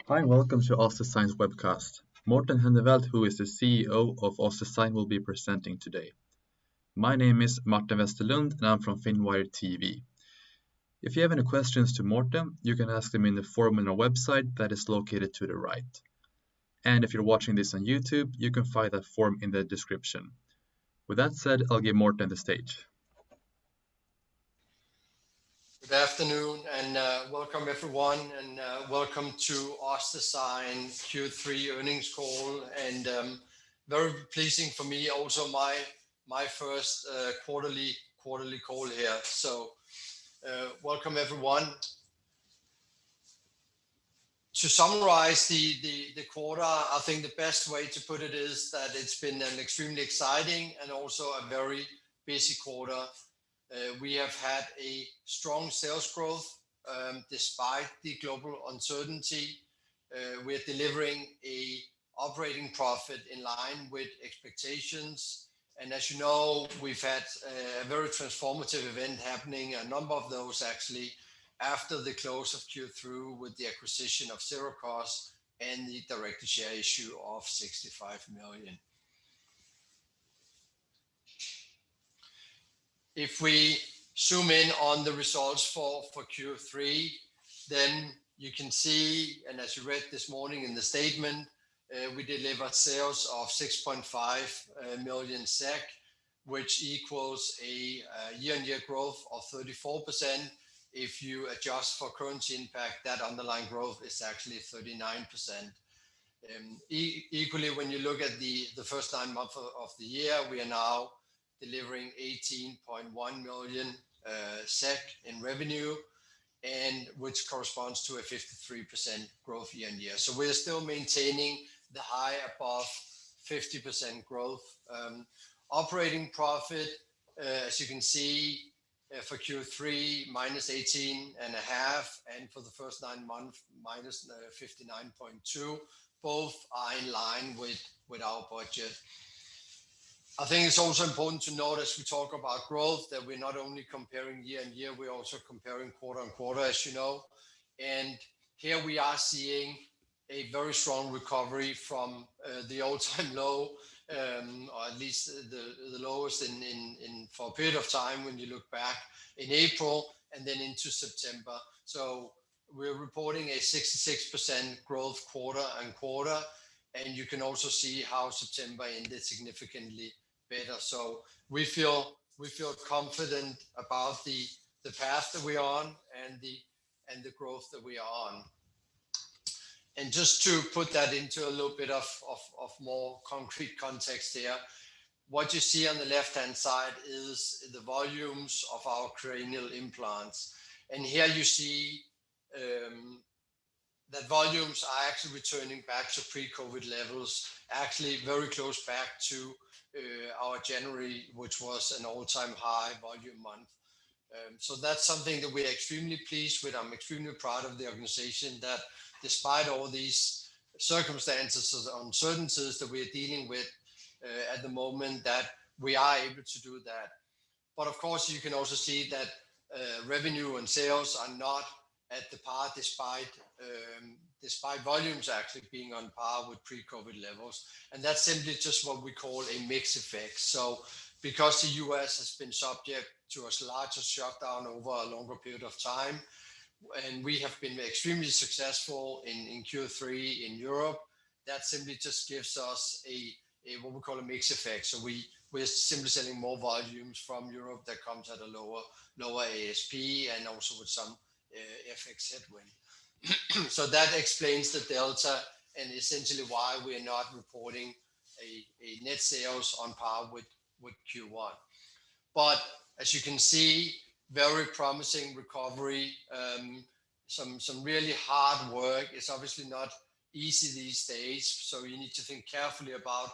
Hi and welcome to OssDsigns webcast. Morten Henneveld, who is the CEO of OssDsign, will be presenting today. My name is Martin Westerlund and I'm from Finwire.tv. If you have any questions to Morten, you can ask them in the form on our website that is located to the right. And if you're watching this on YouTube, you can find that form in the description. With that said, I'll give Morten the stage. Good afternoon and welcome everyone and welcome to OssDsign Q3 earnings call, and very pleasing for me also my first quarterly call here. So welcome everyone. To summarize the quarter, I think the best way to put it is that it's been an extremely exciting and also a very busy quarter. We have had a strong sales growth despite the global uncertainty. We're delivering a operating profit in line with expectations. And as you know, we've had a very transformative event happening, a number of those actually, after the close of Q3 with the acquisition of Zero Cost and the directed share issue of 65 million. If we zoom in on the results for Q3, then you can see, and as you read this morning in the statement, we delivered sales of 6.5 million SEK, which equals a year-on-year growth of 34%. If you adjust for currency impact, that underlying growth is actually 39%. Equally, when you look at the first 9 months of the year, we are now delivering 18.1 million SEK in revenue, and which corresponds to a 53% growth year on year. So we're still maintaining the high above 50% growth. Operating profit, as you can see, for Q3 minus 18.5, and for the first 9 months minus 59.2. Both are in line with our budget. I think it's also important to note as we talk about growth that we're not only comparing year on year, we're also comparing quarter on quarter, as you know. And here we are seeing a very strong recovery from the all-time low, or at least the lowest in for a period of time when you look back in April and then into September. So we're reporting a 66% growth quarter on quarter, and you can also see how September ended significantly better. So we feel confident about the path that we're on and the growth that we are on. And just to put that into a little bit of more concrete context here, what you see on the left-hand side is the volumes of our cranial implants. And here you see that volumes are actually returning back to pre-COVID levels, actually very close back to our January, which was an all-time high volume month. So that's something that we're extremely pleased with. I'm extremely proud of the organization that despite all these circumstances and uncertainties that we're dealing with at the moment, that we are able to do that. But of course, you can also see that revenue and sales are not at the par despite volumes actually being on par with pre-COVID levels. And that's simply just what we call a mix effect. So because the US has been subject to a larger shutdown over a longer period of time, and we have been extremely successful in Q3 in Europe, that simply just gives us a what we call a mix effect. So we're simply selling more volumes from Europe that comes at a lower ASP and also with some FX headwind. So that explains the delta and essentially why we are not reporting a net sales on par with Q1. But as you can see, very promising recovery, some really hard work. It's obviously not easy these days, so you need to think carefully about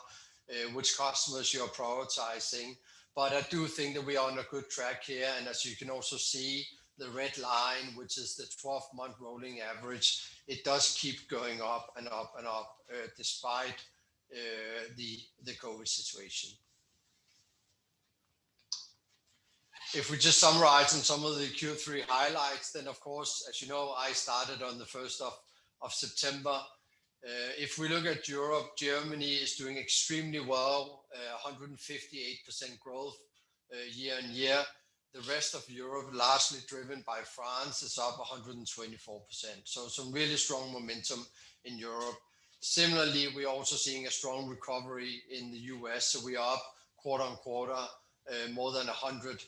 which customers you're prioritizing. But I do think that we are on a good track here, and as you can also see, the red line, which is the 12-month rolling average, it does keep going up and up and up despite the COVID situation. If we just summarize on some of the Q3 highlights, then of course, as you know, I started on the 1st September. If we look at Europe, Germany is doing extremely well, 158% growth year on year. The rest of Europe, largely driven by France, is up 124%. So some really strong momentum in Europe. Similarly, we're also seeing a strong recovery in the US. So we are up quarter on quarter, more than 100%.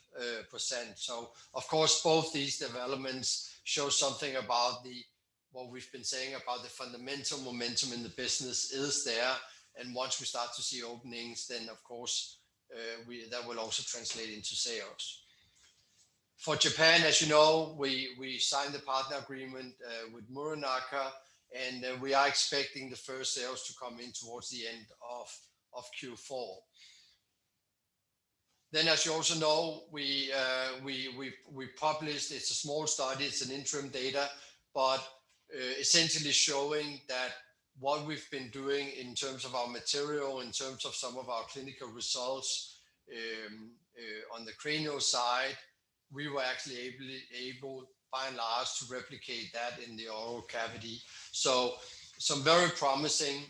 So of course, both these developments show something about what we've been saying about the fundamental momentum in the business is there. And once we start to see openings, then of course, that will also translate into sales. For Japan, as you know, we signed the partner agreement with Muranaka, and we are expecting the first sales to come in towards the end of Q4. Then, as you also know, we published, it's a small study, it's an interim data, but essentially showing that what we've been doing in terms of our material, in terms of some of our clinical results on the cranial side, we were actually able by and large to replicate that in the oral cavity. So some very promising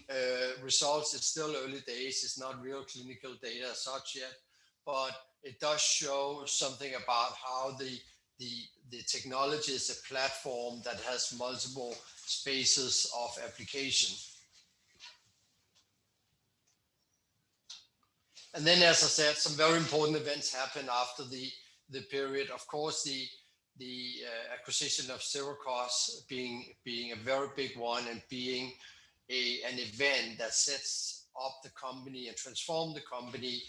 results. It's still early days. It's not real clinical data as such yet, but it does show something about how the technology is a platform that has multiple spaces of application. And then, as I said, some very important events happened after the period. Of course, the acquisition of Sirakoss being a very big one and being an event that sets up the company and transforms the company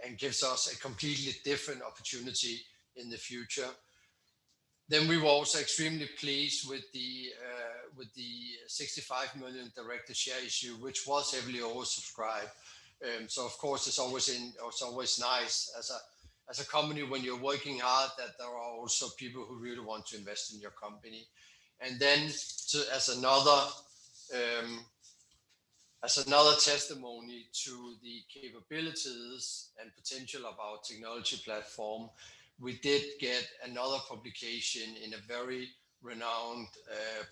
and gives us a completely different opportunity in the future. Then we were also extremely pleased with the 65 million directed share issue, which was heavily oversubscribed. So of course, it's always nice as a company when you're working hard that there are also people who really want to invest in your company. And then as another testimony to the capabilities and potential of our technology platform, we did get another publication in a very renowned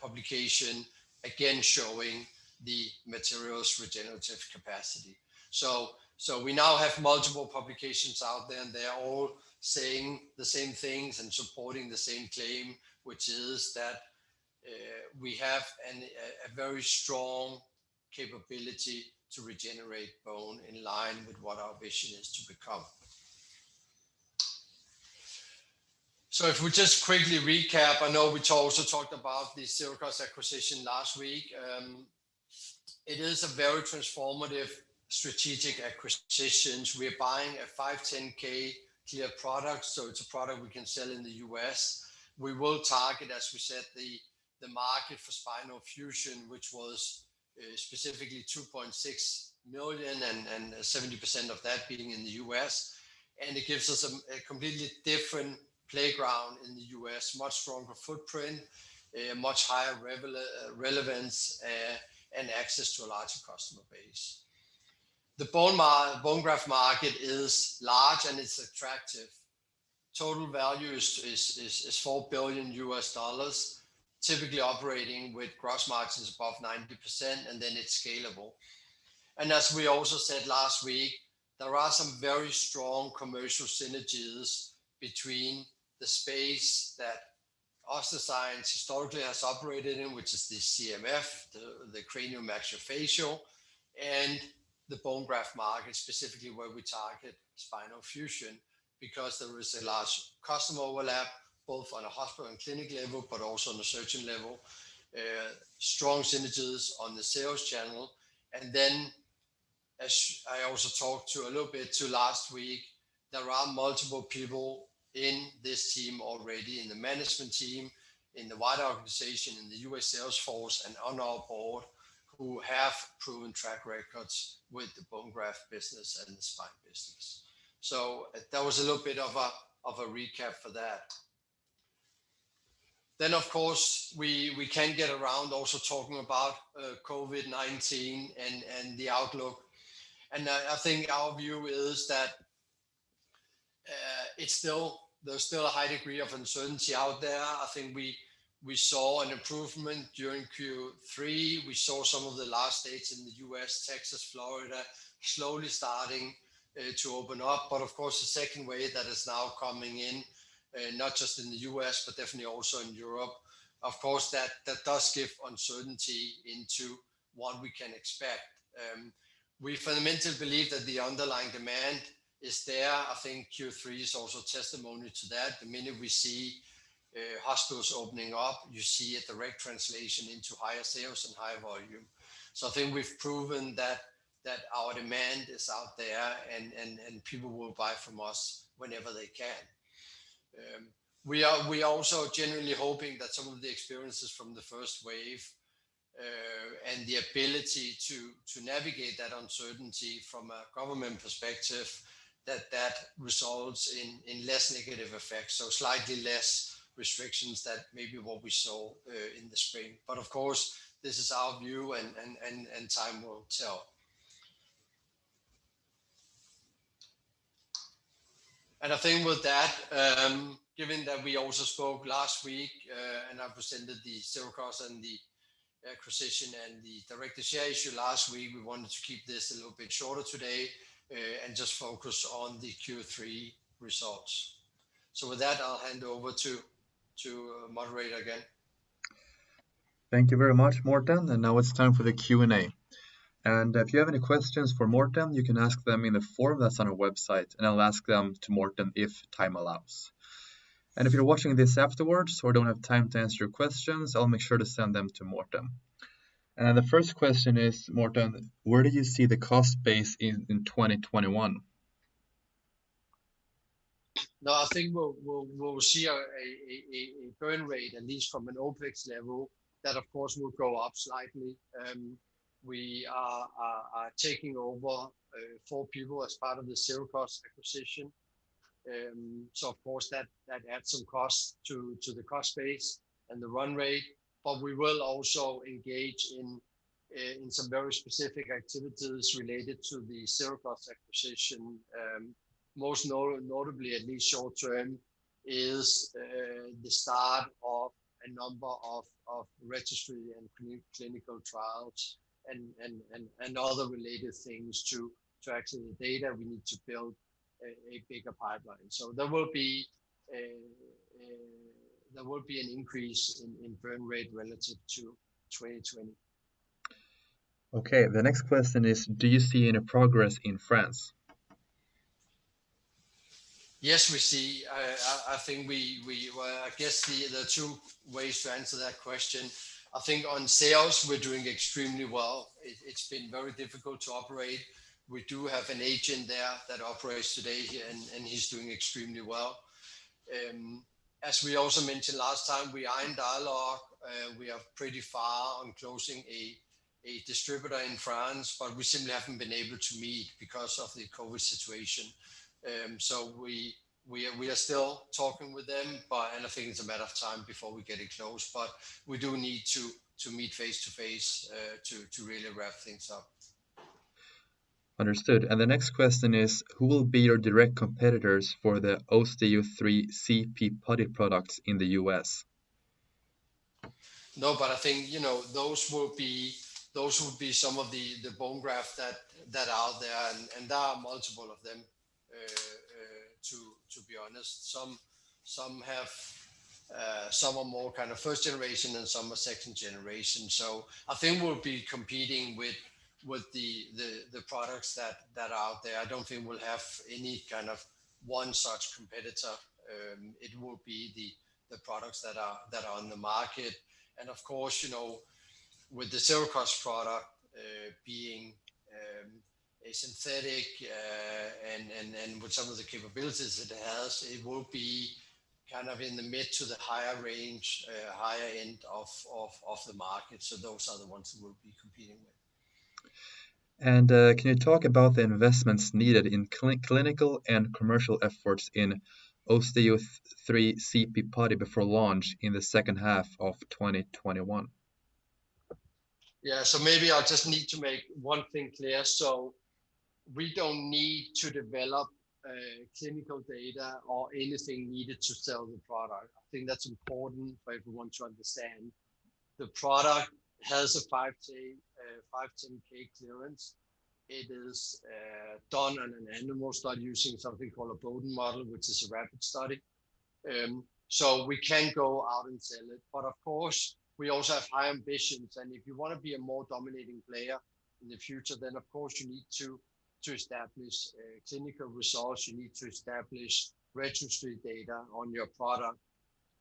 publication, again showing the material's regenerative capacity. So we now have multiple publications out there, and they're all saying the same things and supporting the same claim, which is that we have a very strong capability to regenerate bone in line with what our vision is to become. So if we just quickly recap, I know we also talked about the Sirakoss acquisition last week. It is a very transformative strategic acquisitions. We're buying a 510(k) clear product, so it's a product we can sell in the US. We will target, as we said, the market for spinal fusion, which was specifically 2.6 million and 70% of that being in the US. And it gives us a completely different playground in the US, much stronger footprint, much higher relevance, and access to a larger customer base. The bone graft market is large and it's attractive. Total value is $4 billion US, typically operating with gross margins above 90%, and then it's scalable. And as we also said last week, there are some very strong commercial synergies between the space that OssDsigns historically has operated in, which is the CMF, the craniomaxillofacial, and the bone graft market, specifically where we target spinal fusion, because there is a large customer overlap, both on a hospital and clinic level, but also on the surgeon level, strong synergies on the sales channel. And then, as I also talked to a little bit to last week, there are multiple people in this team already, in the management team, in the wider organization, in the US sales force, and on our board, who have proven track records with the bone graft business and the spine business. So that was a little bit of a recap for that. Then, of course, we can get around also talking about COVID-19 and the outlook. And I think our view is that there's still a high degree of uncertainty out there. I think we We saw an improvement during Q3. We saw some of the last states in the US, Texas, Florida, slowly starting to open up. But of course, the second wave that is now coming in, not just in the US, but definitely also in Europe, of course, that does give uncertainty into what we can expect. We fundamentally believe that the underlying demand is there. I think Q3 is also testimony to that. The minute we see hospitals opening up, you see a direct translation into higher sales and higher volume. So I think we've proven that our demand is out there, and people will buy from us whenever they can. We are also genuinely hoping that some of the experiences from the first wave and the ability to navigate that uncertainty from a government perspective, that results in less negative effects, so slightly less restrictions that maybe what we saw in the spring. But of course, this is our view, and time will tell. And I think with that, given that we also spoke last week and I presented the zero cost and the acquisition and the directed share issue last week, we wanted to keep this a little bit shorter today and just focus on the Q3 results. So with that, I'll hand over to moderator again. Thank you very much, Morten. And now it's time for the Q&A. And if you have any questions for Morten, you can ask them in the form that's on our website, and I'll ask them to Morten if time allows. And if you're watching this afterwards or don't have time to answer your questions, I'll make sure to send them to Morten. And the first question is, Morten, where do you see the cost base in 2021? No, I think we'll see a burn rate, at least from an OPEX level, that of course will go up slightly. We are taking over 4 people as part of the zero cost acquisition. So of course that adds some cost to the cost base and the run rate, but we will also engage in some very specific activities related to the zero cost acquisition. Most notably, at least short term, is the start of a number of registry and clinical trials and other related things to actually the data. We need to build a bigger pipeline. So there will be an increase in burn rate relative to 2020. Okay, the next question is, do you see any progress in France? Yes, we see. I think I guess the 2 ways to answer that question. I think on sales, we're doing extremely well. It's been very difficult to operate. We do have an agent there that operates today, and he's doing extremely well. As we also mentioned last time, we are in dialogue. We are pretty far on closing a distributor in France, but we simply haven't been able to meet because of the COVID situation. So we are still talking with them, and I think it's a matter of time before we get it closed. But we do need to meet face to face to really wrap things up. Understood. And the next question is, who will be your direct competitors for the OssDsign CP putty products in the US? No, but I think those would be some of the bone graft that are out there, and there are multiple of them. To be honest, some are more kind of first generation, and some are second generation. So I think we'll be competing with the products that are out there. I don't think we'll have any kind of one such competitor. It will be the products that are on the market, and of course, with the zero cost product being a synthetic and with some of the capabilities it has, it will be kind of in the mid to the higher range, higher end of the market. So those are the ones that we'll be competing with. And can you talk about the investments needed in clinical and commercial efforts in OssDsign CP putty before launch in the second half of 2021? Yeah, so maybe I just need to make one thing clear. So we don't need to develop clinical data or anything needed to sell the product. I think that's important for everyone to understand. The product has a 510K clearance. It is done on an animal study using something called a Bowden model, which is a rapid study. So we can go out and sell it. But of course, we also have high ambitions. And if you want to be a more dominating player in the future, then of course you need to establish clinical results. You need to establish registry data on your product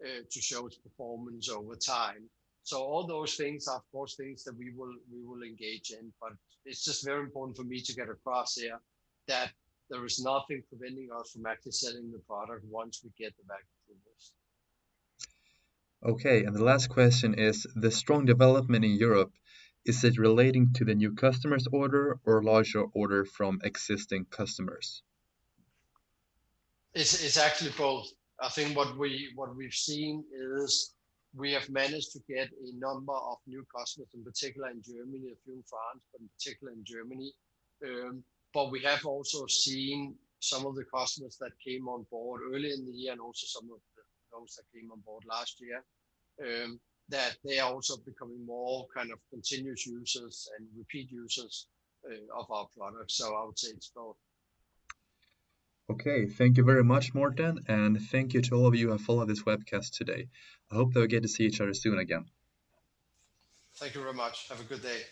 to show its performance over time. So all those things are, of course, things that we will engage in. But it's just very important for me to get across here that there is nothing preventing us from actually selling the product once we get the VAC approvals. Okay, and the last question is, the strong development in Europe, is it relating to the new customers order or larger order from existing customers? It's actually both. I think what we've seen is we have managed to get a number of new customers, in particular in Germany, a few in France, but in particular in Germany. But we have also seen some of the customers that came on board early in the year, and also some of those that came on board last year, that they are also becoming more kind of continuous users and repeat users of our products. So I would say it's both. Okay, thank you very much, Morten, and thank you to all of you who have followed this webcast today. I hope that we get to see each other soon again. Thank you very much. Have a good day.